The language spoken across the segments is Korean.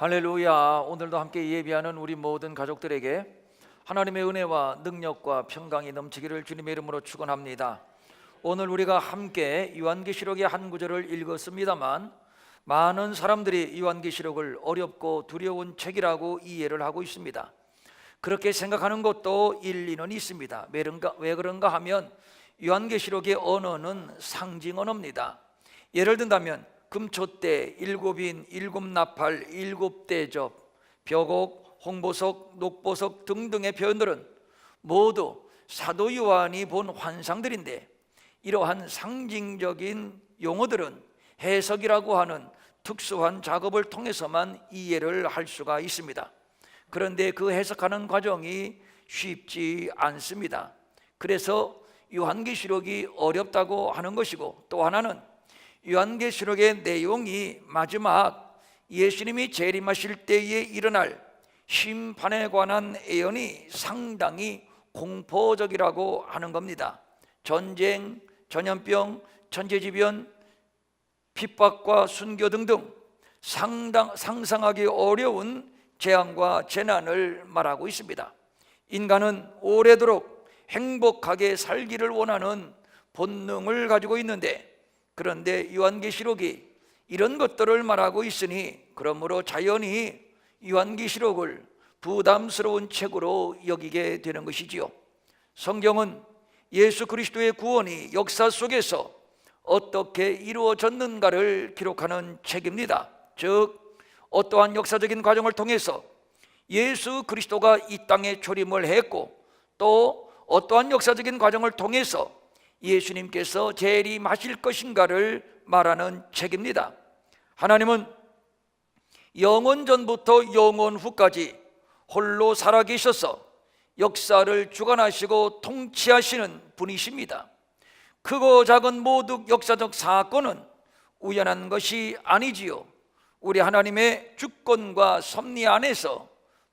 할렐루야. 오늘도 함께 예배하는 우리 모든 가족들에게 하나님의 은혜와 능력과 평강이 넘치기를 주님의 이름으로 축원합니다. 오늘 우리가 함께 요한계시록의 한 구절을 읽었습니다만 많은 사람들이 요한계시록을 어렵고 두려운 책이라고 이해를 하고 있습니다. 그렇게 생각하는 것도 일리는 있습니다. 왜 그런가 하면 요한계시록의 언어는 상징 언어입니다. 예를 든다면 금초대, 일곱인, 일곱나팔, 일곱대접, 벽옥, 홍보석, 녹보석 등등의 표현들은 모두 사도 요한이 본 환상들인데, 이러한 상징적인 용어들은 해석이라고 하는 특수한 작업을 통해서만 이해를 할 수가 있습니다. 그런데 그 해석하는 과정이 쉽지 않습니다. 그래서 요한계시록이 어렵다고 하는 것이고, 또 하나는 요한계시록의 내용이 마지막 예수님이 재림하실 때에 일어날 심판에 관한 예언이 상당히 공포적이라고 하는 겁니다. 전쟁, 전염병, 천재지변, 핍박과 순교 등등 상상하기 어려운 재앙과 재난을 말하고 있습니다. 인간은 오래도록 행복하게 살기를 원하는 본능을 가지고 있는데, 그런데 요한계시록이 이런 것들을 말하고 있으니 그러므로 자연히 요한계시록을 부담스러운 책으로 여기게 되는 것이지요. 성경은 예수 그리스도의 구원이 역사 속에서 어떻게 이루어졌는가를 기록하는 책입니다. 즉, 어떠한 역사적인 과정을 통해서 예수 그리스도가 이 땅에 초림을 했고, 또 어떠한 역사적인 과정을 통해서 예수님께서 재림하실 것인가를 말하는 책입니다. 하나님은 영원 전부터 영원 후까지 홀로 살아계셔서 역사를 주관하시고 통치하시는 분이십니다. 크고 작은 모든 역사적 사건은 우연한 것이 아니지요. 우리 하나님의 주권과 섭리 안에서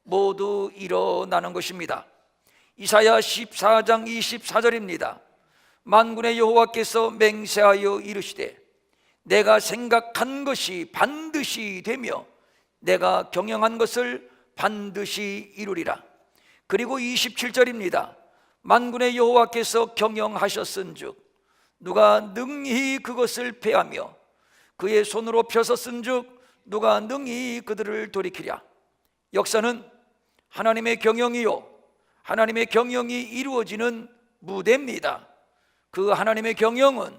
모두 일어나는 것입니다. 이사야 14장 24절입니다. 만군의 여호와께서 맹세하여 이르시되 내가 생각한 것이 반드시 되며 내가 경영한 것을 반드시 이루리라. 그리고 27절입니다. 만군의 여호와께서 경영하셨은즉 누가 능히 그것을 패하며 그의 손으로 펴섰은즉 누가 능히 그들을 돌이키랴. 역사는 하나님의 경영이요, 하나님의 경영이 이루어지는 무대입니다. 그 하나님의 경영은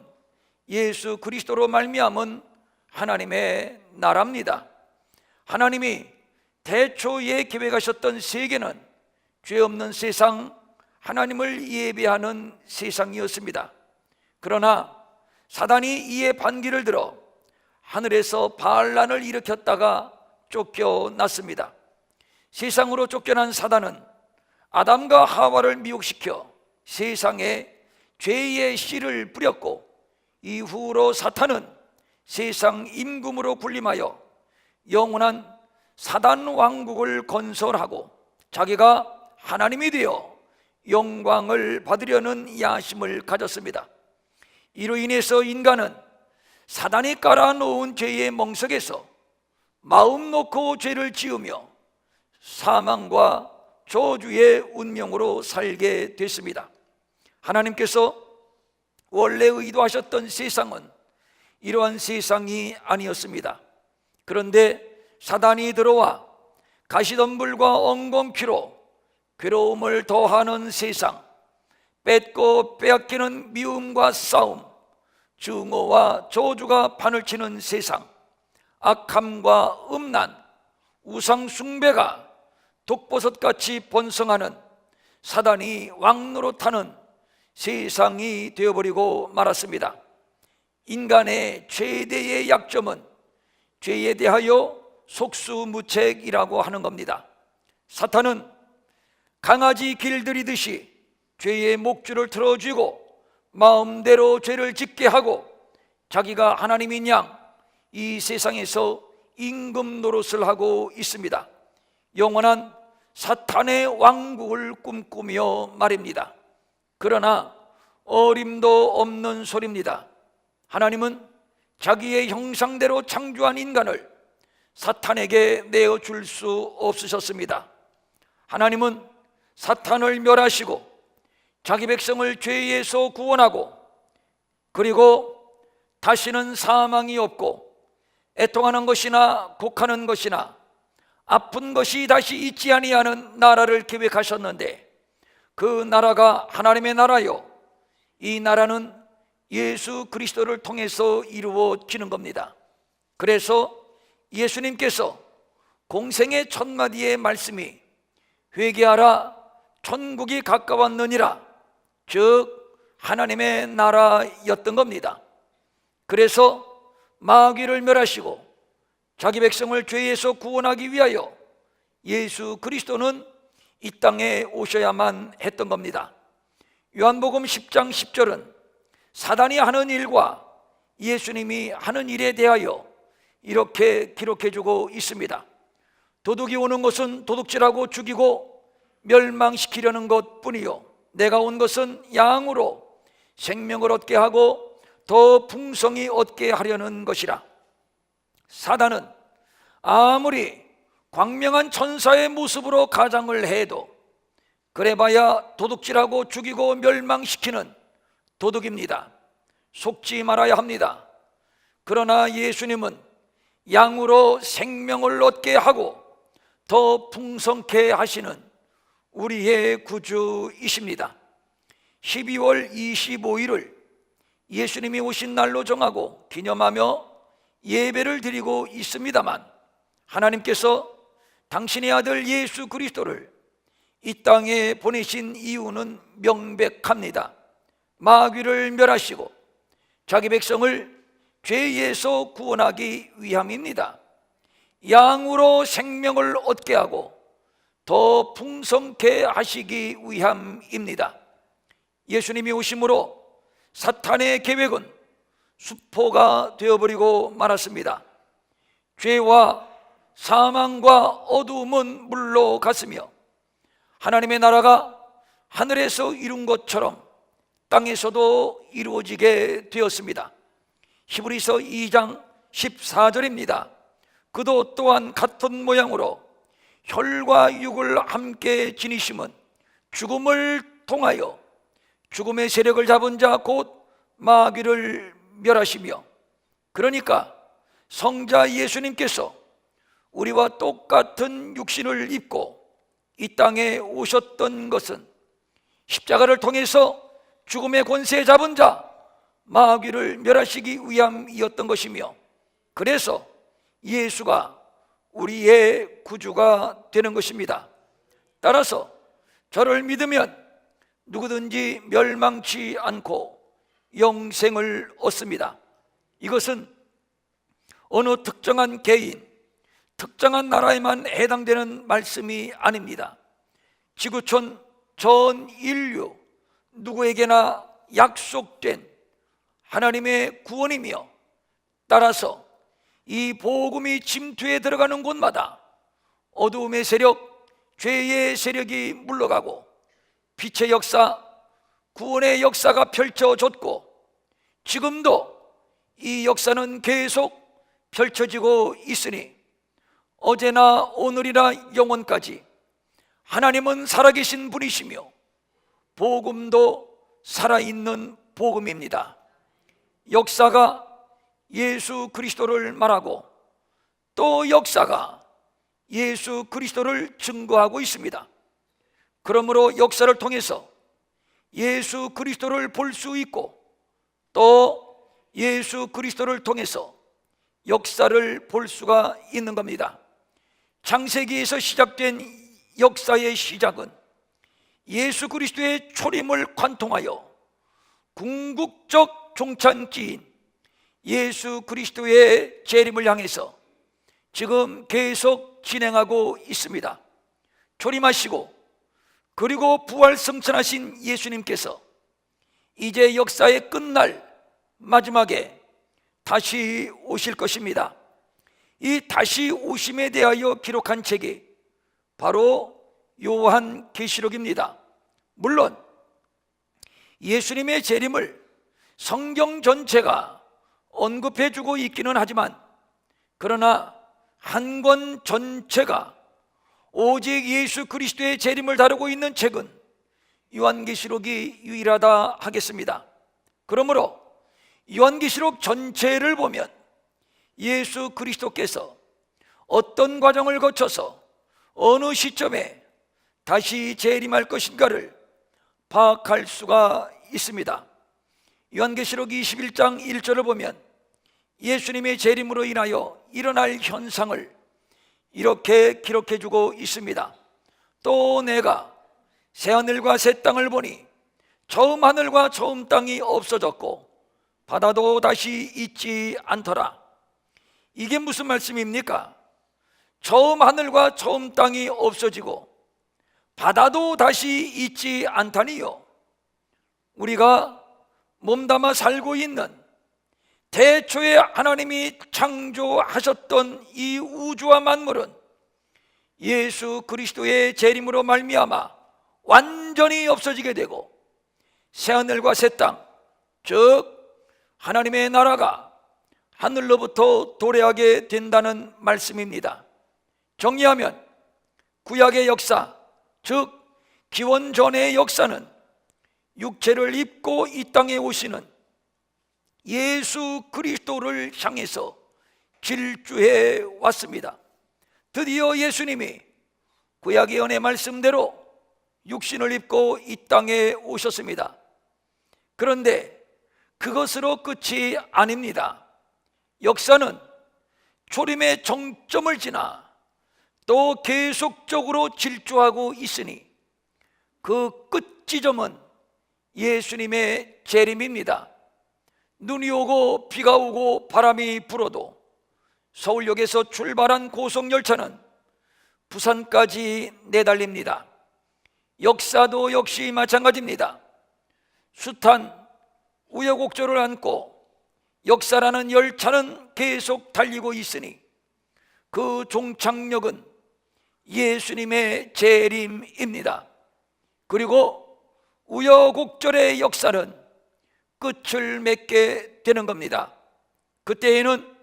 예수 그리스도로 말미암은 하나님의 나라입니다. 하나님이 태초에 계획하셨던 세계는 죄 없는 세상, 하나님을 예배하는 세상이었습니다. 그러나 사단이 이에 반기를 들어 하늘에서 반란을 일으켰다가 쫓겨났습니다. 세상으로 쫓겨난 사단은 아담과 하와를 미혹시켜 세상에 죄의 씨를 뿌렸고, 이후로 사탄은 세상 임금으로 군림하여 영원한 사단 왕국을 건설하고 자기가 하나님이 되어 영광을 받으려는 야심을 가졌습니다. 이로 인해서 인간은 사단이 깔아놓은 죄의 멍석에서 마음 놓고 죄를 지으며 사망과 저주의 운명으로 살게 됐습니다. 하나님께서 원래 의도하셨던 세상은 이러한 세상이 아니었습니다. 그런데 사단이 들어와 가시덤불과 엉겅퀴로 괴로움을 더하는 세상, 뺏고 빼앗기는 미움과 싸움, 증오와 저주가 판을 치는 세상, 악함과 음란, 우상 숭배가 독버섯같이 번성하는 사단이 왕노릇하는 세상이 되어버리고 말았습니다. 인간의 최대의 약점은 죄에 대하여 속수무책이라고 하는 겁니다. 사탄은 강아지 길들이듯이 죄의 목줄을 틀어쥐고 마음대로 죄를 짓게 하고 자기가 하나님인 양 이 세상에서 임금 노릇을 하고 있습니다. 영원한 사탄의 왕국을 꿈꾸며 말입니다. 그러나 어림도 없는 소리입니다. 하나님은 자기의 형상대로 창조한 인간을 사탄에게 내어줄 수 없으셨습니다. 하나님은 사탄을 멸하시고 자기 백성을 죄에서 구원하고, 그리고 다시는 사망이 없고 애통하는 것이나 곡하는 것이나 아픈 것이 다시 있지 아니하는 나라를 계획하셨는데, 그 나라가 하나님의 나라요, 이 나라는 예수 그리스도를 통해서 이루어지는 겁니다. 그래서 예수님께서 공생의 첫 마디의 말씀이 회개하라 천국이 가까웠느니라, 즉 하나님의 나라였던 겁니다. 그래서 마귀를 멸하시고 자기 백성을 죄에서 구원하기 위하여 예수 그리스도는 이 땅에 오셔야만 했던 겁니다. 요한복음 10장 10절은 사단이 하는 일과 예수님이 하는 일에 대하여 이렇게 기록해주고 있습니다. 도둑이 오는 것은 도둑질하고 죽이고 멸망시키려는 것뿐이요, 내가 온 것은 양으로 생명을 얻게 하고 더 풍성히 얻게 하려는 것이라. 사단은 아무리 광명한 천사의 모습으로 가장을 해도 그래봐야 도둑질하고 죽이고 멸망시키는 도둑입니다. 속지 말아야 합니다. 그러나 예수님은 양으로 생명을 얻게 하고 더 풍성케 하시는 우리의 구주이십니다. 12월 25일을 예수님이 오신 날로 정하고 기념하며 예배를 드리고 있습니다만, 하나님께서 당신의 아들 예수 그리스도를 이 땅에 보내신 이유는 명백합니다. 마귀를 멸하시고 자기 백성을 죄에서 구원하기 위함입니다. 양으로 생명을 얻게 하고 더 풍성케 하시기 위함입니다. 예수님이 오심으로 사탄의 계획은 수포가 되어버리고 말았습니다. 죄와 사망과 어두움은 물러갔으며 하나님의 나라가 하늘에서 이룬 것처럼 땅에서도 이루어지게 되었습니다. 히브리서 2장 14절입니다. 그도 또한 같은 모양으로 혈과 육을 함께 지니심은 죽음을 통하여 죽음의 세력을 잡은 자 곧 마귀를 멸하시며, 그러니까 성자 예수님께서 우리와 똑같은 육신을 입고 이 땅에 오셨던 것은 십자가를 통해서 죽음의 권세 잡은 자 마귀를 멸하시기 위함이었던 것이며, 그래서 예수가 우리의 구주가 되는 것입니다. 따라서 저를 믿으면 누구든지 멸망치 않고 영생을 얻습니다. 이것은 어느 특정한 개인, 특정한 나라에만 해당되는 말씀이 아닙니다. 지구촌 전 인류 누구에게나 약속된 하나님의 구원이며, 따라서 이 복음이 침투에 들어가는 곳마다 어두움의 세력, 죄의 세력이 물러가고 빛의 역사, 구원의 역사가 펼쳐졌고, 지금도 이 역사는 계속 펼쳐지고 있으니 어제나 오늘이나 영원까지 하나님은 살아계신 분이시며 복음도 살아있는 복음입니다. 역사가 예수 그리스도를 말하고 또 역사가 예수 그리스도를 증거하고 있습니다. 그러므로 역사를 통해서 예수 그리스도를 볼 수 있고 또 예수 그리스도를 통해서 역사를 볼 수가 있는 겁니다. 창세기에서 시작된 역사의 시작은 예수 그리스도의 초림을 관통하여 궁극적 종착지인 예수 그리스도의 재림을 향해서 지금 계속 진행하고 있습니다. 초림하시고 그리고 부활 승천하신 예수님께서 이제 역사의 끝날 마지막에 다시 오실 것입니다. 이 다시 오심에 대하여 기록한 책이 바로 요한계시록입니다. 물론 예수님의 재림을 성경 전체가 언급해주고 있기는 하지만, 그러나 한 권 전체가 오직 예수 그리스도의 재림을 다루고 있는 책은 요한계시록이 유일하다 하겠습니다. 그러므로 요한계시록 전체를 보면 예수 그리스도께서 어떤 과정을 거쳐서 어느 시점에 다시 재림할 것인가를 파악할 수가 있습니다. 요한계시록 21장 1절을 보면 예수님의 재림으로 인하여 일어날 현상을 이렇게 기록해주고 있습니다. 또 내가 새하늘과 새 땅을 보니 처음 하늘과 처음 땅이 없어졌고 바다도 다시 있지 않더라. 이게 무슨 말씀입니까? 처음 하늘과 처음 땅이 없어지고 바다도 다시 있지 않다니요. 우리가 몸담아 살고 있는 태초에 하나님이 창조하셨던 이 우주와 만물은 예수 그리스도의 재림으로 말미암아 완전히 없어지게 되고 새하늘과 새 땅, 즉 하나님의 나라가 하늘로부터 도래하게 된다는 말씀입니다. 정리하면 구약의 역사, 즉 기원전의 역사는 육체를 입고 이 땅에 오시는 예수 그리스도를 향해서 질주해 왔습니다. 드디어 예수님이 구약의 언의 말씀대로 육신을 입고 이 땅에 오셨습니다. 그런데 그것으로 끝이 아닙니다. 역사는 초림의 정점을 지나 또 계속적으로 질주하고 있으니 그 끝 지점은 예수님의 재림입니다. 눈이 오고 비가 오고 바람이 불어도 서울역에서 출발한 고속열차는 부산까지 내달립니다. 역사도 역시 마찬가지입니다. 숱한 우여곡절을 안고 역사라는 열차는 계속 달리고 있으니 그 종착역은 예수님의 재림입니다. 그리고 우여곡절의 역사는 끝을 맺게 되는 겁니다. 그때에는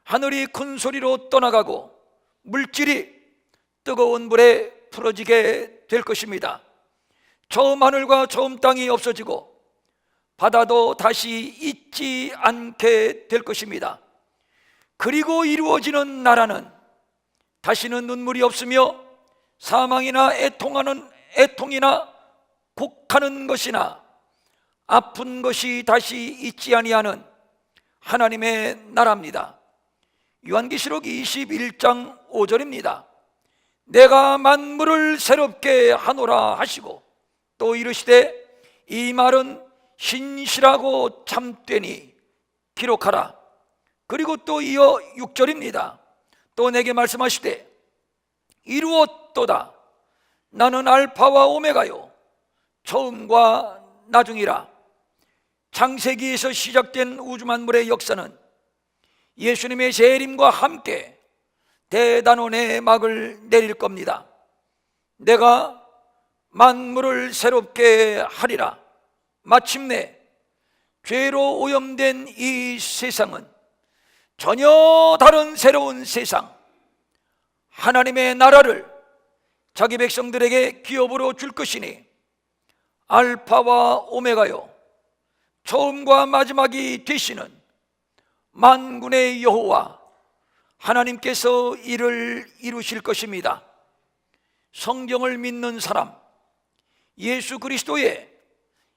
하늘이 큰 소리로 떠나가고 물질이 뜨거운 물에 풀어지게 될 것입니다. 처음 하늘과 처음 땅이 없어지고 바다도 다시 있지 않게 될 것입니다. 그리고 이루어지는 나라는 다시는 눈물이 없으며 사망이나 애통이나 곡하는 것이나 아픈 것이 다시 있지 아니하는 하나님의 나라입니다. 요한계시록 21장 5절입니다. 내가 만물을 새롭게 하노라 하시고 또 이르시되 이 말은 신실하고 참되니 기록하라. 그리고 또 이어 6절입니다. 또 내게 말씀하시되 이루었도다. 나는 알파와 오메가요 처음과 나중이라. 창세기에서 시작된 우주 만물의 역사는 예수님의 재림과 함께 대단원의 막을 내릴 겁니다. 내가 만물을 새롭게 하리라. 마침내 죄로 오염된 이 세상은 전혀 다른 새로운 세상, 하나님의 나라를 자기 백성들에게 기업으로 줄 것이니 알파와 오메가요 처음과 마지막이 되시는 만군의 여호와 하나님께서 이를 이루실 것입니다. 성경을 믿는 사람, 예수 그리스도의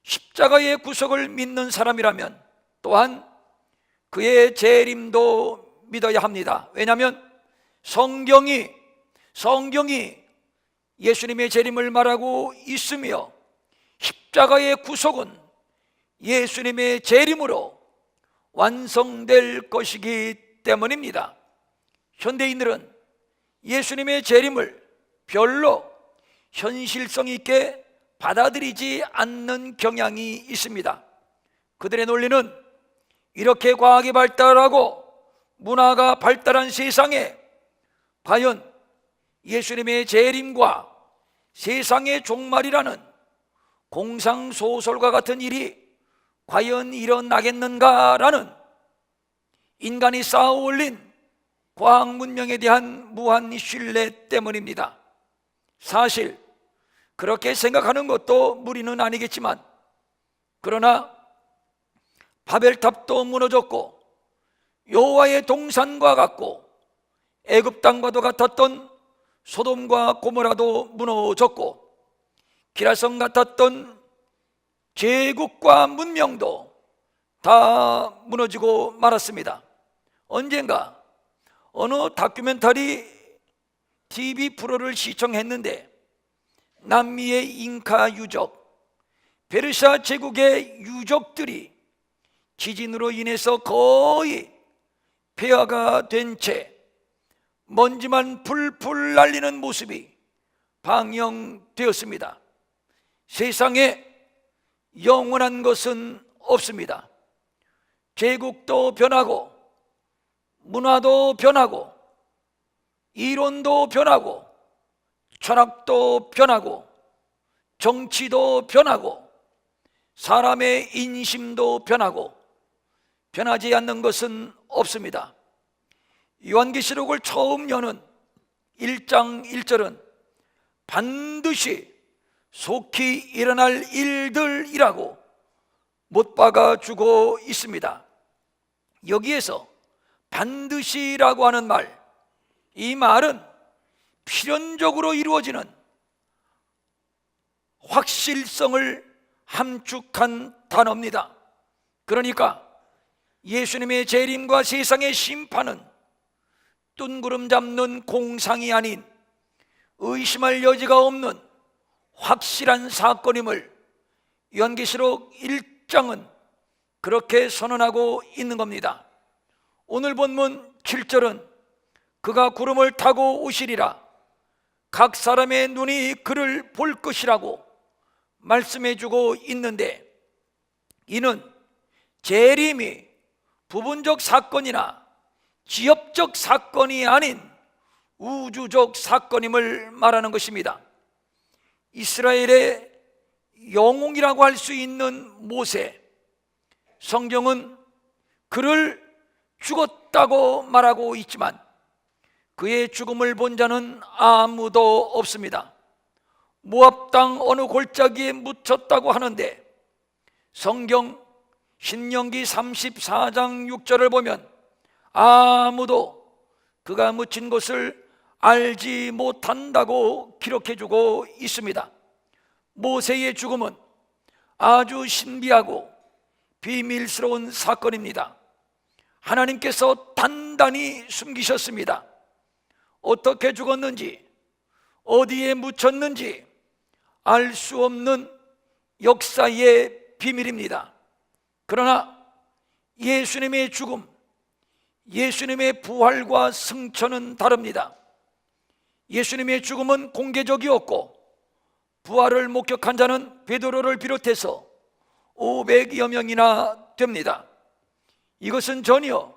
십자가의 구속을 믿는 사람이라면 또한 그의 재림도 믿어야 합니다. 왜냐하면 성경이 예수님의 재림을 말하고 있으며 십자가의 구속은 예수님의 재림으로 완성될 것이기 때문입니다. 현대인들은 예수님의 재림을 별로 현실성 있게 받아들이지 않는 경향이 있습니다. 그들의 논리는 이렇게 과학이 발달하고 문화가 발달한 세상에 과연 예수님의 재림과 세상의 종말이라는 공상소설과 같은 일이 과연 일어나겠는가라는 인간이 쌓아 올린 과학 문명에 대한 무한 신뢰 때문입니다. 사실 그렇게 생각하는 것도 무리는 아니겠지만, 그러나 바벨탑도 무너졌고 여호와의 동산과 같고 애굽 땅과도 같았던 소돔과 고모라도 무너졌고 기라성 같았던 제국과 문명도 다 무너지고 말았습니다. 언젠가 어느 다큐멘터리 TV 프로를 시청했는데, 남미의 잉카 유적, 페르시아 제국의 유적들이 지진으로 인해서 거의 폐허가 된 채 먼지만 풀풀 날리는 모습이 방영되었습니다. 세상에 영원한 것은 없습니다. 제국도 변하고 문화도 변하고 이론도 변하고 철학도 변하고 정치도 변하고 사람의 인심도 변하고 변하지 않는 것은 없습니다. 요한계시록을 처음 여는 1장 1절은 반드시 속히 일어날 일들이라고 못 박아주고 있습니다. 여기에서 반드시라고 하는 말, 이 말은 필연적으로 이루어지는 확실성을 함축한 단어입니다. 그러니까 예수님의 재림과 세상의 심판은 뜬구름 잡는 공상이 아닌 의심할 여지가 없는 확실한 사건임을 요한계시록 1장은 그렇게 선언하고 있는 겁니다. 오늘 본문 7절은 그가 구름을 타고 오시리라, 각 사람의 눈이 그를 볼 것이라고 말씀해주고 있는데, 이는 재림이 부분적 사건이나 지역적 사건이 아닌 우주적 사건임을 말하는 것입니다. 이스라엘의 영웅이라고 할 수 있는 모세, 성경은 그를 죽었다고 말하고 있지만 그의 죽음을 본 자는 아무도 없습니다. 모압 땅 어느 골짜기에 묻혔다고 하는데, 성경 신명기 34장 6절을 보면 아무도 그가 묻힌 곳을 알지 못한다고 기록해주고 있습니다. 모세의 죽음은 아주 신비하고 비밀스러운 사건입니다. 하나님께서 단단히 숨기셨습니다. 어떻게 죽었는지, 어디에 묻혔는지 알 수 없는 역사의 비밀입니다. 그러나 예수님의 죽음, 예수님의 부활과 승천은 다릅니다. 예수님의 죽음은 공개적이었고 부활을 목격한 자는 베드로를 비롯해서 500여 명이나 됩니다. 이것은 전혀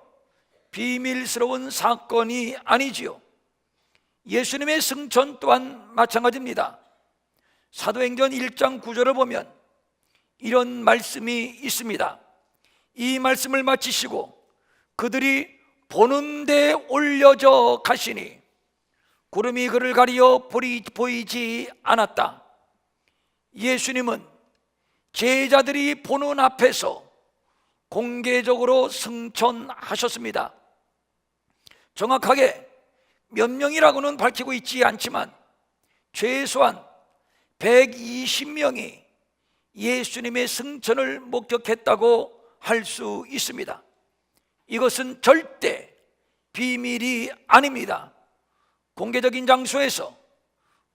비밀스러운 사건이 아니지요. 예수님의 승천 또한 마찬가지입니다. 사도행전 1장 9절을 보면 이런 말씀이 있습니다. 이 말씀을 마치시고 그들이 보는 데 올려져 가시니 구름이 그를 가리어 보이지 않았다. 예수님은 제자들이 보는 앞에서 공개적으로 승천하셨습니다. 정확하게 몇 명이라고는 밝히고 있지 않지만 최소한 120명이 예수님의 승천을 목격했다고 할 수 있습니다. 이것은 절대 비밀이 아닙니다. 공개적인 장소에서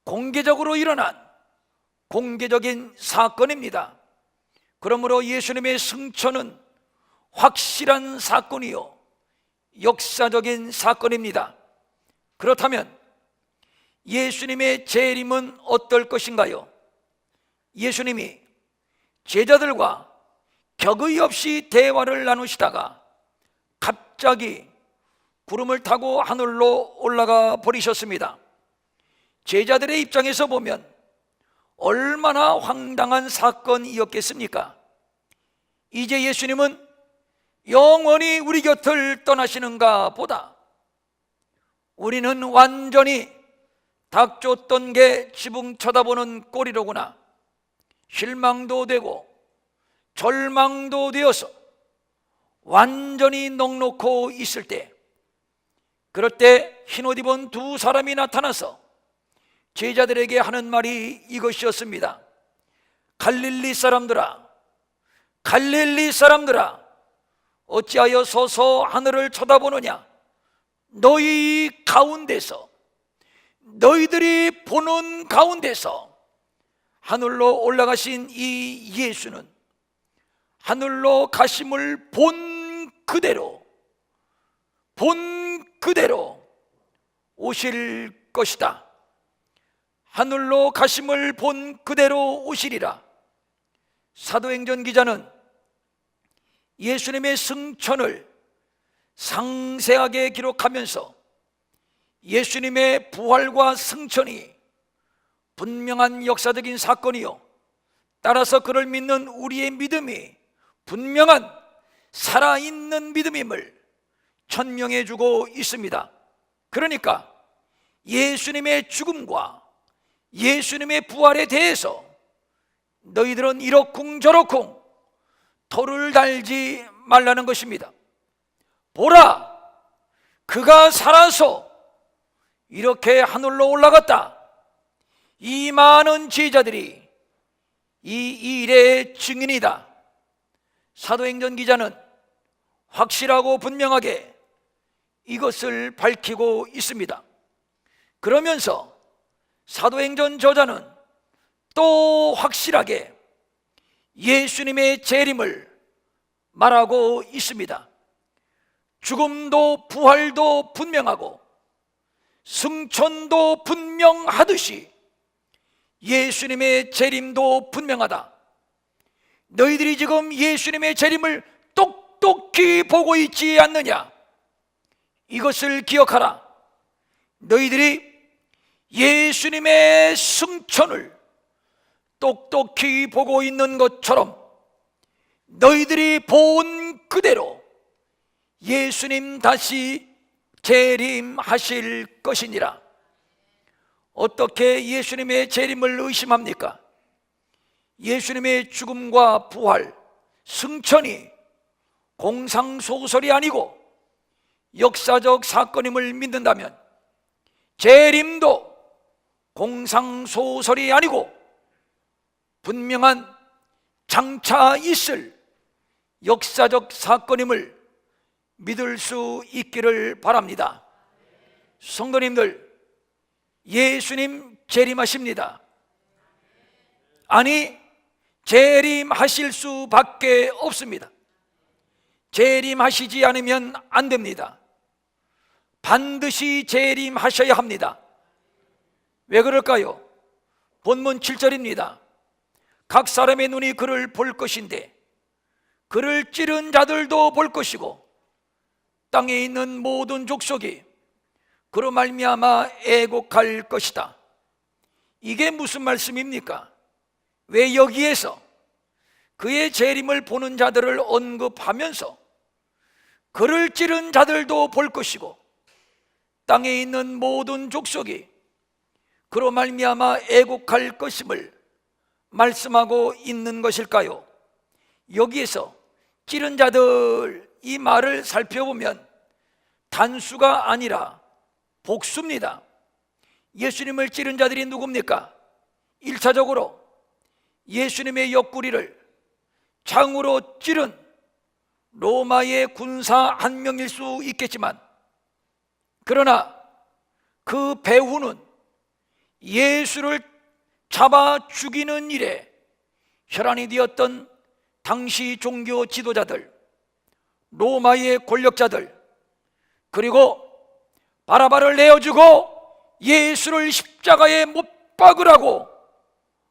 공개적으로 일어난 공개적인 사건입니다. 그러므로 예수님의 승천은 확실한 사건이요 역사적인 사건입니다. 그렇다면 예수님의 재림은 어떨 것인가요? 예수님이 제자들과 격의 없이 대화를 나누시다가 갑자기 구름을 타고 하늘로 올라가 버리셨습니다. 제자들의 입장에서 보면 얼마나 황당한 사건이었겠습니까? 이제 예수님은 영원히 우리 곁을 떠나시는가 보다 우리는 완전히 닥쳤던 게 지붕 쳐다보는 꼴이로구나. 실망도 되고 절망도 되어서 완전히 넉넉고 있을 때, 그럴 때 흰옷 입은 두 사람이 나타나서 제자들에게 하는 말이 이것이었습니다. 갈릴리 사람들아, 갈릴리 사람들아, 어찌하여 서서 하늘을 쳐다보느냐? 너희 가운데서, 너희들이 보는 가운데서 하늘로 올라가신 이 예수는 하늘로 가심을 본 그대로 오실 것이다. 하늘로 가심을 본 그대로 오시리라. 사도행전 기자는 예수님의 승천을 상세하게 기록하면서 예수님의 부활과 승천이 분명한 역사적인 사건이요, 따라서 그를 믿는 우리의 믿음이 분명한 살아있는 믿음임을 천명해 주고 있습니다. 그러니까 예수님의 죽음과 예수님의 부활에 대해서 너희들은 이러쿵저러쿵 토를 달지 말라는 것입니다. 보라, 그가 살아서 이렇게 하늘로 올라갔다. 이 많은 제자들이 이 일의 증인이다. 사도행전 기자는 확실하고 분명하게 이것을 밝히고 있습니다. 그러면서 사도행전 저자는 또 확실하게 예수님의 재림을 말하고 있습니다. 죽음도 부활도 분명하고 승천도 분명하듯이 예수님의 재림도 분명하다. 너희들이 지금 예수님의 재림을 똑똑히 보고 있지 않느냐? 이것을 기억하라. 너희들이 예수님의 승천을 똑똑히 보고 있는 것처럼 너희들이 본 그대로 예수님 다시 재림하실 것이니라. 어떻게 예수님의 재림을 의심합니까? 예수님의 죽음과 부활, 승천이 공상소설이 아니고 역사적 사건임을 믿는다면, 재림도 공상소설이 아니고 분명한 장차 있을 역사적 사건임을 믿을 수 있기를 바랍니다. 성도님들, 예수님 재림하십니다. 아니, 재림하실 수밖에 없습니다. 재림하시지 않으면 안 됩니다. 반드시 재림하셔야 합니다. 왜 그럴까요? 본문 7절입니다. 각 사람의 눈이 그를 볼 것인데 그를 찌른 자들도 볼 것이고 땅에 있는 모든 족속이 그로 말미암아 애곡할 것이다. 이게 무슨 말씀입니까? 왜 여기에서 그의 재림을 보는 자들을 언급하면서 그를 찌른 자들도 볼 것이고 땅에 있는 모든 족속이 그로 말미암아 애곡할 것임을 말씀하고 있는 것일까요? 여기에서 찌른 자들, 이 말을 살펴보면 단수가 아니라 복수입니다. 예수님을 찌른 자들이 누굽니까? 1차적으로 예수님의 옆구리를 창으로 찌른 로마의 군사 한 명일 수 있겠지만, 그러나 그 배후는 예수를 잡아 죽이는 일에 혈안이 되었던 당시 종교 지도자들, 로마의 권력자들, 그리고 바라바를 내어주고 예수를 십자가에 못 박으라고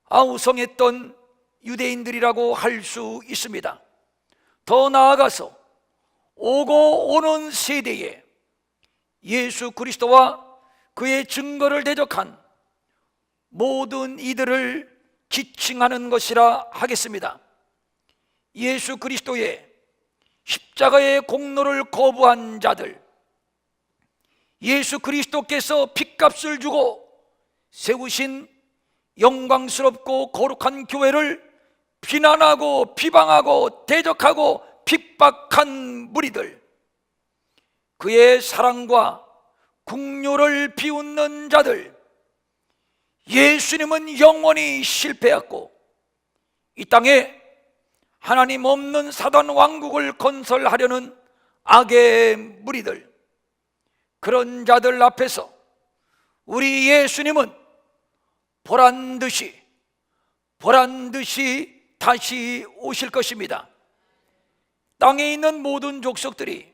아우성했던 유대인들이라고 할 수 있습니다. 더 나아가서 오고 오는 세대에 예수 그리스도와 그의 증거를 대적한 모든 이들을 지칭하는 것이라 하겠습니다. 예수 그리스도의 십자가의 공로를 거부한 자들, 예수 그리스도께서 핏값을 주고 세우신 영광스럽고 거룩한 교회를 비난하고 비방하고 대적하고 핍박한 무리들, 그의 사랑과 긍휼을 비웃는 자들, 예수님은 영원히 실패했고 이 땅에 하나님 없는 사단 왕국을 건설하려는 악의 무리들, 그런 자들 앞에서 우리 예수님은 보란듯이 다시 오실 것입니다. 땅에 있는 모든 족속들이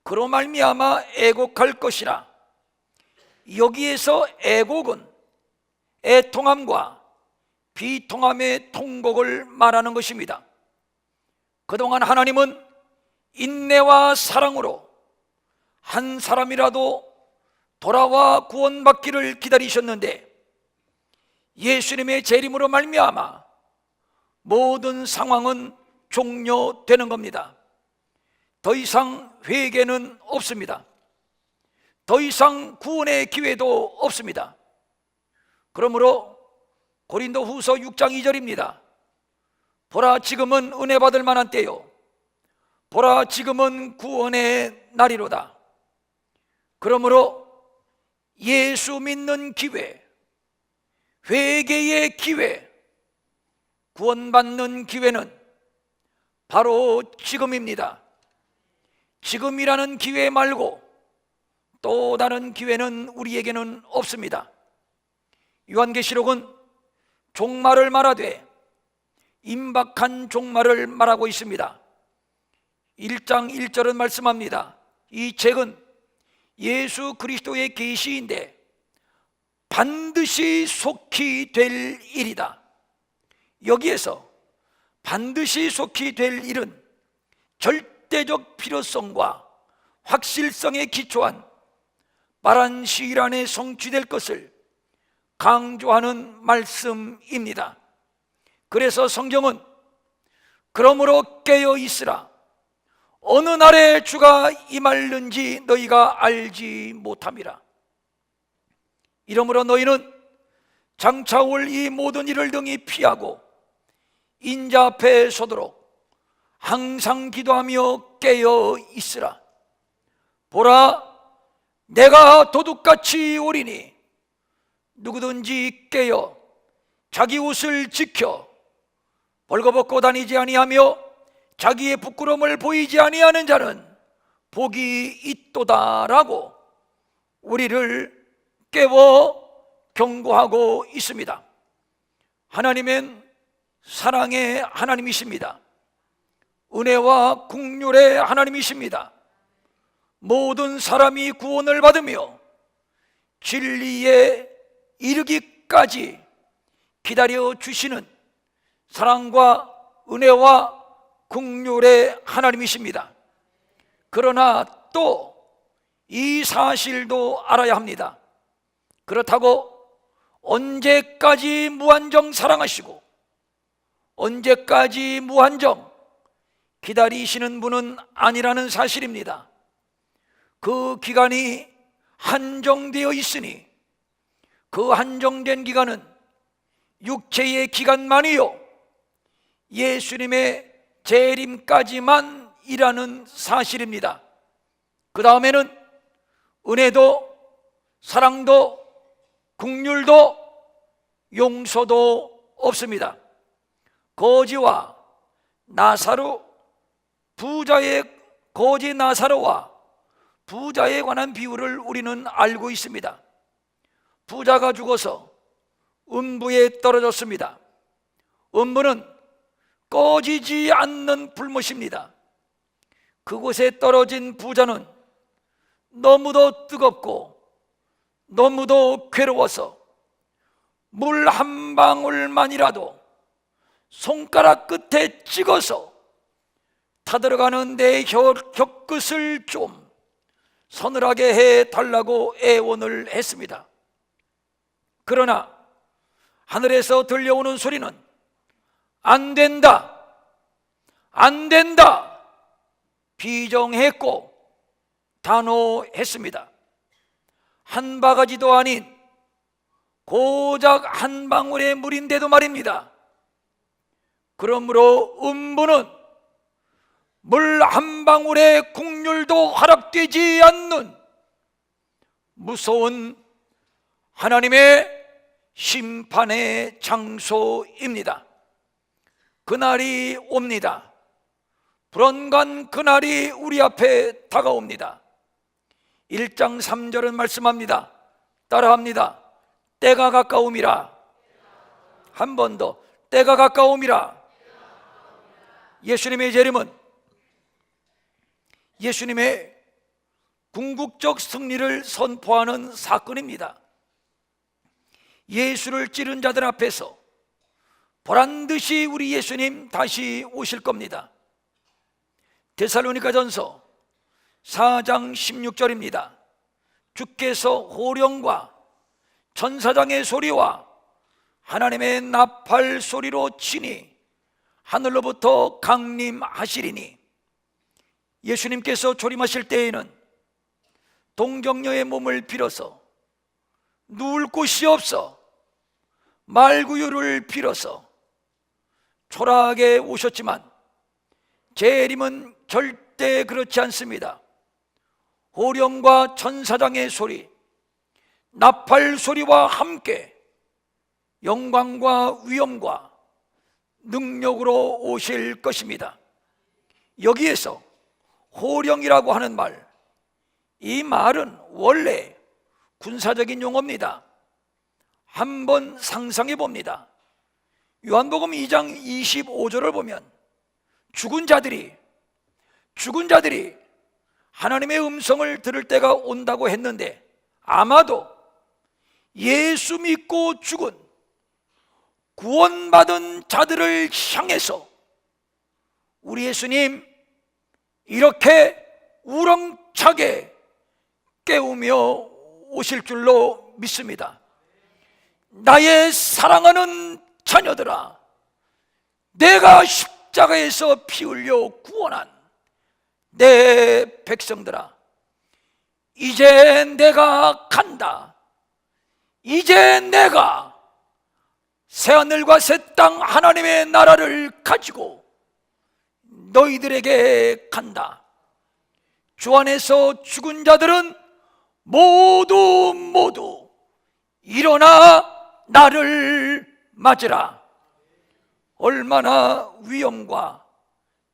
그로 말미암아 애곡할 것이라. 여기에서 애곡은 애통함과 비통함의 통곡을 말하는 것입니다. 그동안 하나님은 인내와 사랑으로 한 사람이라도 돌아와 구원받기를 기다리셨는데 예수님의 재림으로 말미암아 모든 상황은 종료되는 겁니다. 더 이상 회개는 없습니다. 더 이상 구원의 기회도 없습니다. 그러므로 고린도후서 6장 2절입니다. 보라, 지금은 은혜 받을 만한 때요, 보라, 지금은 구원의 날이로다. 그러므로 예수 믿는 기회, 회개의 기회, 구원받는 기회는 바로 지금입니다. 지금이라는 기회 말고 또 다른 기회는 우리에게는 없습니다. 요한계시록은 종말을 말하되 임박한 종말을 말하고 있습니다. 1장 1절은 말씀합니다. 이 책은 예수 그리스도의 계시인데 반드시 속히 될 일이다. 여기에서 반드시 속히 될 일은 절대적 필요성과 확실성에 기초한 빠른 시일 안에 성취될 것을 강조하는 말씀입니다. 그래서 성경은 그러므로 깨어 있으라, 어느 날에 주가 임할는지 너희가 알지 못함이라. 이러므로 너희는 장차 올 이 모든 일을 등이 피하고 인자 앞에 서도록 항상 기도하며 깨어 있으라. 보라, 내가 도둑같이 오리니 누구든지 깨어 자기 옷을 지켜 벌거벗고 다니지 아니하며 자기의 부끄러움을 보이지 아니하는 자는 복이 있도다라고 우리를 깨워 경고하고 있습니다. 하나님은 사랑의 하나님이십니다. 은혜와 긍휼의 하나님이십니다. 모든 사람이 구원을 받으며 진리에 이르기까지 기다려 주시는 사랑과 은혜와 긍휼의 하나님이십니다. 그러나 또 이 사실도 알아야 합니다. 그렇다고 언제까지 무한정 사랑하시고 언제까지 무한정 기다리시는 분은 아니라는 사실입니다. 그 기간이 한정되어 있으니 그 한정된 기간은 육체의 기간만이요 예수님의 재림까지만이라는 사실입니다. 그 다음에는 은혜도 사랑도 긍휼도 용서도 없습니다. 거지와 나사로, 거지 나사로와 부자에 관한 비유를 우리는 알고 있습니다. 부자가 죽어서 음부에 떨어졌습니다. 음부는 꺼지지 않는 불못입니다. 그곳에 떨어진 부자는 너무도 뜨겁고 너무도 괴로워서 물 한 방울만이라도 손가락 끝에 찍어서 타들어가는 내 혀끝을 좀 서늘하게 해달라고 애원을 했습니다. 그러나 하늘에서 들려오는 소리는 안 된다, 안 된다, 비정했고 단호했습니다. 한 바가지도 아닌 고작 한 방울의 물인데도 말입니다. 그러므로 음부는 물 한 방울의 국률도 허락되지 않는 무서운 하나님의 심판의 장소입니다. 그날이 옵니다. 불언간 그날이 우리 앞에 다가옵니다. 1장 3절은 말씀합니다. 따라합니다. 때가 가까움이라. 한 번 더. 때가 가까움이라. 예수님의 재림은 예수님의 궁극적 승리를 선포하는 사건입니다. 예수를 찌른 자들 앞에서 보란듯이 우리 예수님 다시 오실 겁니다. 데살로니가전서 4장 16절입니다. 주께서 호령과 천사장의 소리와 하나님의 나팔 소리로 치니 하늘로부터 강림하시리니. 예수님께서 조림하실 때에는 동정녀의 몸을 빌어서 누울 곳이 없어 말구유를 빌어서 초라하게 오셨지만 재림은 절대 그렇지 않습니다. 호령과 천사장의 소리, 나팔 소리와 함께 영광과 위엄과 능력으로 오실 것입니다. 여기에서 호령이라고 하는 말, 이 말은 원래 군사적인 용어입니다. 한번 상상해 봅니다. 요한복음 2장 25절을 보면 죽은 자들이 하나님의 음성을 들을 때가 온다고 했는데, 아마도 예수 믿고 죽은 구원받은 자들을 향해서 우리 예수님 이렇게 우렁차게 깨우며 오실 줄로 믿습니다. 나의 사랑하는 자녀들아, 내가 십자가에서 피 흘려 구원한 내 백성들아, 이제 내가 간다. 이제 내가 새하늘과 새 땅 하나님의 나라를 가지고 너희들에게 간다. 주 안에서 죽은 자들은 모두 일어나 나를 맞으라. 얼마나 위엄과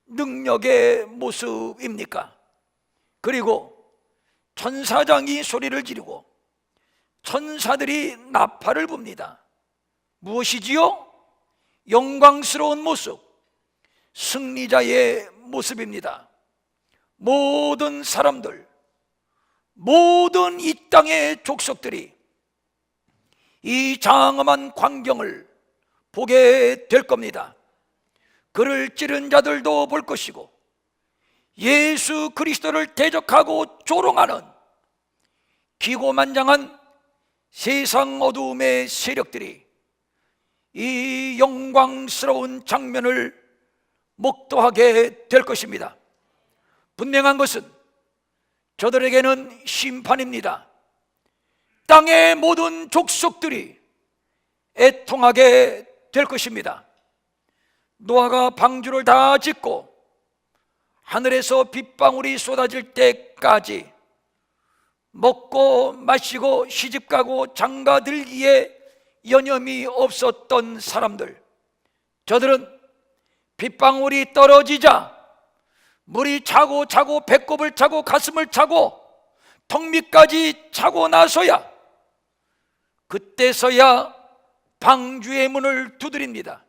능력의 모습입니까? 그리고 천사장이 소리를 지르고 천사들이 나팔을 붑니다. 무엇이지요? 영광스러운 모습, 승리자의 모습입니다. 모든 사람들, 모든 이 땅의 족속들이 이 장엄한 광경을 보게 될 겁니다. 그를 찌른 자들도 볼 것이고, 예수 그리스도를 대적하고 조롱하는 기고만장한 세상 어두움의 세력들이 이 영광스러운 장면을 목도하게 될 것입니다. 분명한 것은 저들에게는 심판입니다. 땅의 모든 족속들이 애통하게 될 것입니다. 노아가 방주를 다 짓고 하늘에서 빗방울이 쏟아질 때까지 먹고 마시고 시집가고 장가들기에 여념이 없었던 사람들, 저들은 빗방울이 떨어지자 물이 차고 배꼽을 차고 가슴을 차고 턱 밑까지 차고 나서야, 그때서야 방주의 문을 두드립니다.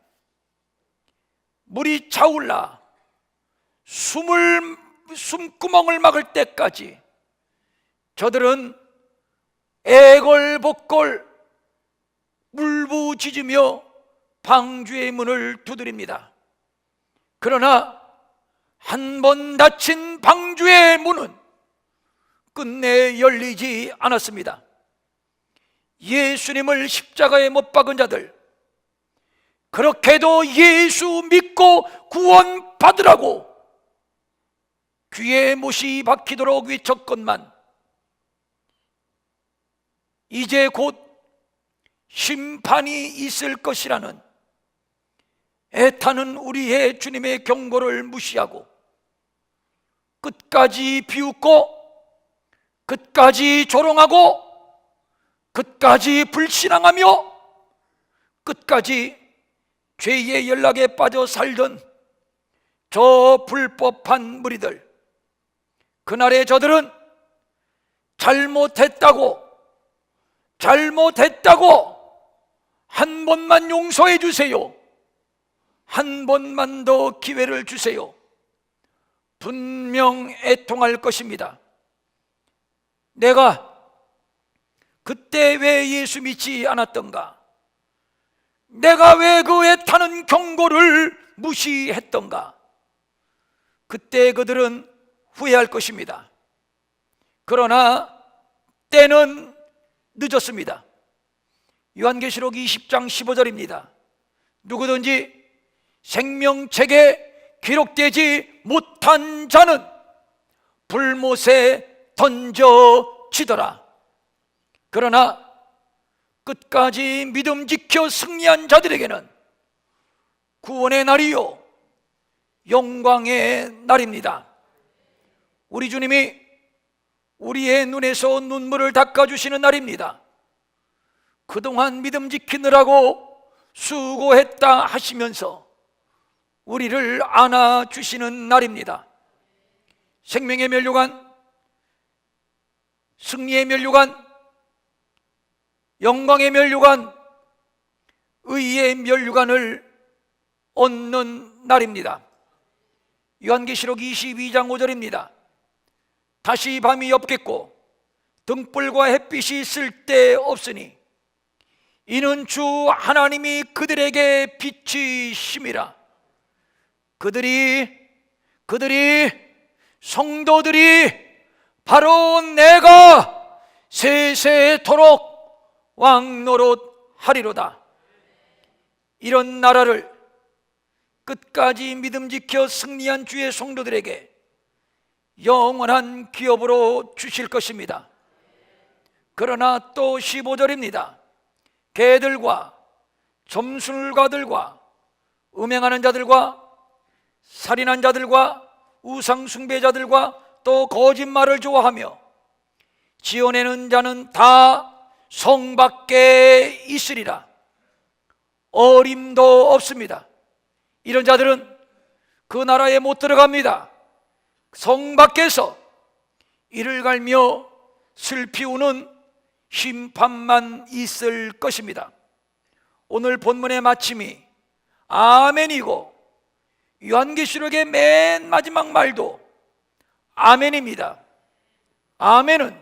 물이 차올라 숨구멍을 막을 때까지 저들은 애걸복걸 울부짖으며 방주의 문을 두드립니다. 그러나 한 번 닫힌 방주의 문은 끝내 열리지 않았습니다. 예수님을 십자가에 못 박은 자들, 그렇게도 예수 믿고 구원 받으라고 귀에 못이 박히도록 외쳤건만 이제 곧 심판이 있을 것이라는 애타는 우리의 주님의 경고를 무시하고 끝까지 비웃고 끝까지 조롱하고 끝까지 불신앙하며 끝까지 죄의 연락에 빠져 살던 저 불법한 무리들, 그날의 저들은 잘못했다고 한 번만 용서해 주세요, 한 번만 더 기회를 주세요, 분명 애통할 것입니다. 내가 그때 왜 예수 믿지 않았던가? 내가 왜 그 애타는 경고를 무시했던가? 그때 그들은 후회할 것입니다. 그러나 때는 늦었습니다. 요한계시록 20장 15절입니다. 누구든지 생명책에 기록되지 못한 자는 불못에 던져지더라. 그러나 끝까지 믿음 지켜 승리한 자들에게는 구원의 날이요 영광의 날입니다. 우리 주님이 우리의 눈에서 눈물을 닦아주시는 날입니다. 그동안 믿음 지키느라고 수고했다 하시면서 우리를 안아주시는 날입니다. 생명의 면류관, 승리의 면류관, 영광의 면류관, 의의 면류관을 얻는 날입니다. 요한계시록 22장 5절입니다. 다시 밤이 없겠고 등불과 햇빛이 쓸데없으니 이는 주 하나님이 그들에게 빛이심이라. 그들이 성도들이 바로 내가 세세토록 왕노릇하리로다. 이런 나라를 끝까지 믿음 지켜 승리한 주의 성도들에게 영원한 기업으로 주실 것입니다. 그러나 또 15절입니다. 개들과 점술가들과 음행하는 자들과 살인한 자들과 우상 숭배자들과 또 거짓말을 좋아하며 지어내는 자는 다 성 밖에 있으리라. 어림도 없습니다. 이런 자들은 그 나라에 못 들어갑니다. 성 밖에서 이를 갈며 슬피 우는 심판만 있을 것입니다. 오늘 본문의 마침이 아멘이고 요한계시록의 맨 마지막 말도 아멘입니다. 아멘은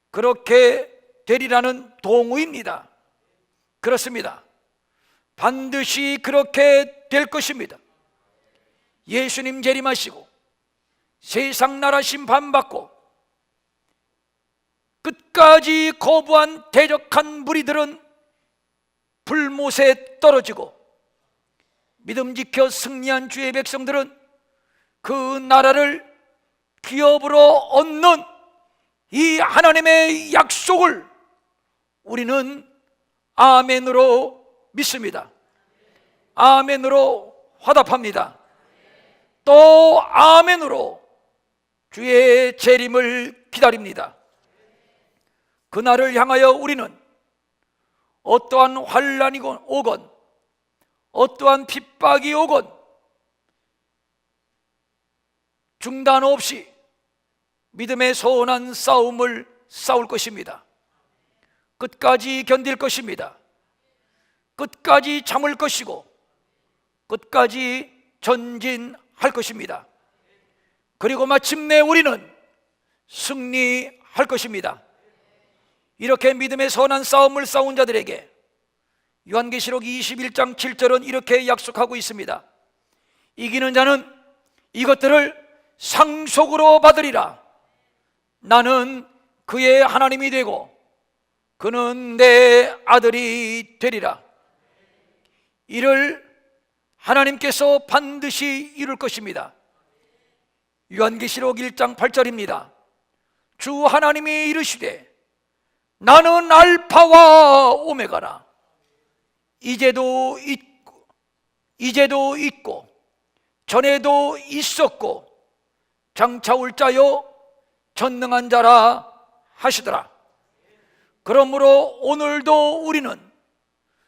그렇게 되리라는 동의입니다. 그렇습니다. 반드시 그렇게 될 것입니다. 예수님 재림하시고 세상 나라 심판받고 끝까지 거부한 대적한 무리들은 불못에 떨어지고 믿음 지켜 승리한 주의 백성들은 그 나라를 기업으로 얻는 이 하나님의 약속을 우리는 아멘으로 믿습니다. 아멘으로 화답합니다. 또 아멘으로 주의 재림을 기다립니다. 그날을 향하여 우리는 어떠한 환난이 오건 어떠한 핍박이 오건 중단 없이 믿음의 선한 싸움을 싸울 것입니다. 끝까지 견딜 것입니다. 끝까지 참을 것이고 끝까지 전진할 것입니다. 그리고 마침내 우리는 승리할 것입니다. 이렇게 믿음의 선한 싸움을 싸운 자들에게 요한계시록 21장 7절은 이렇게 약속하고 있습니다. 이기는 자는 이것들을 상속으로 받으리라. 나는 그의 하나님이 되고 그는 내 아들이 되리라. 이를 하나님께서 반드시 이룰 것입니다. 요한계시록 1장 8절입니다. 주 하나님이 이르시되 나는 알파와 오메가라. 이제도 있고 전에도 있었고 장차 올 자요 전능한 자라 하시더라. 그러므로 오늘도 우리는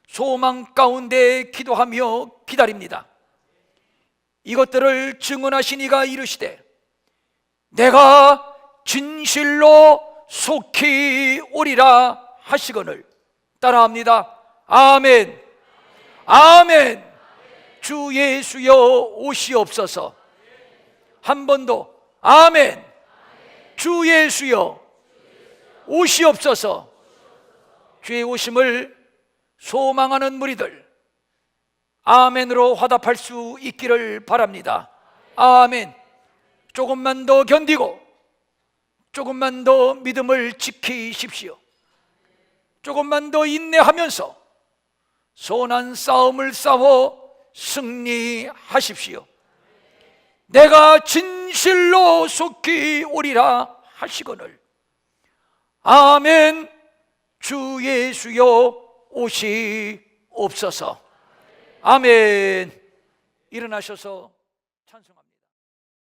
소망 가운데 기도하며 기다립니다. 이것들을 증언하신 이가 이르시되 내가 진실로 속히 오리라 하시거늘 따라합니다. 아멘. 아멘. 주 예수여 오시옵소서. 한 번 더. 아멘. 주 예수여 오시옵소서. 주의 오심을 소망하는 무리들 아멘으로 화답할 수 있기를 바랍니다. 아멘. 조금만 더 견디고 조금만 더 믿음을 지키십시오. 조금만 더 인내하면서 선한 싸움을 싸워 승리하십시오. 내가 진실로 속히 오리라 하시거늘 아멘. 주 예수여 오시옵소서. 아멘. 일어나셔서 찬송합니다.